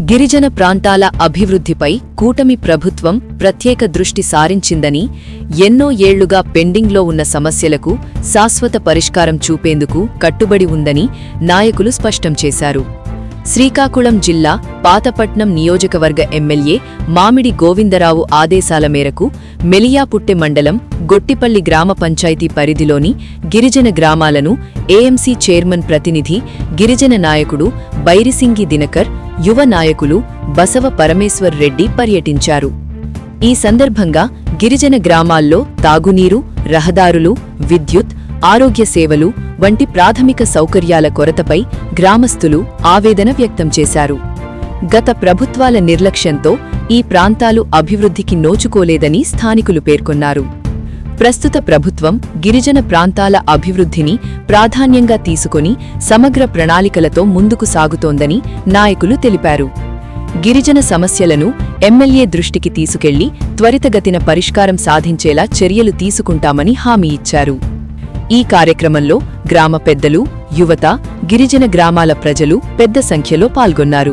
గిరిజన ప్రాంతాల అభివృద్ధిపై కూటమి ప్రభుత్వం ప్రత్యేక దృష్టి సారించిందని, ఎన్నో ఏళ్లుగా పెండింగ్లో ఉన్న సమస్యలకు శాశ్వత పరిష్కారం చూపేందుకు కట్టుబడి ఉందని నాయకులు స్పష్టం చేశారు. శ్రీకాకుళం జిల్లా పాతపట్నం నియోజకవర్గ ఎమ్మెల్యే మామిడి గోవిందరావు ఆదేశాల మేరకు మెలియాపుట్టె మండలం గొట్టిపల్లి గ్రామ పంచాయతీ పరిధిలోని గిరిజన గ్రామాలను ఏఎంసీ చైర్మన్ ప్రతినిధి గిరిజన నాయకుడు బైరిసింగి దినకర్, యువ నాయకులు బసవ పరమేశ్వర్ రెడ్డి పర్యటించారు. ఈ సందర్భంగా గిరిజన గ్రామాల్లో తాగునీరు, రహదారులు, విద్యుత్, ఆరోగ్య సేవలు వంటి ప్రాథమిక సౌకర్యాల కొరతపై గ్రామస్తులు ఆవేదన వ్యక్తం చేశారు. గత ప్రభుత్వాల నిర్లక్ష్యంతో ఈ ప్రాంతాలు అభివృద్ధికి నోచుకోలేదని స్థానికులు పేర్కొన్నారు. ప్రస్తుత ప్రభుత్వం గిరిజన ప్రాంతాల అభివృద్ధిని ప్రాధాన్యంగా తీసుకొని సమగ్ర ప్రణాళికలతో ముందుకు సాగుతోందని నాయకులు తెలిపారు. గిరిజన సమస్యలను ఎమ్మెల్యే దృష్టికి తీసుకెళ్లి త్వరితగతిన పరిష్కారం సాధించేలా చర్యలు తీసుకుంటామని హామీ ఇచ్చారు. ఈ కార్యక్రమంలో గ్రామ పెద్దలు, యువత, గిరిజన గ్రామాల ప్రజలు పెద్ద సంఖ్యలో పాల్గొన్నారు.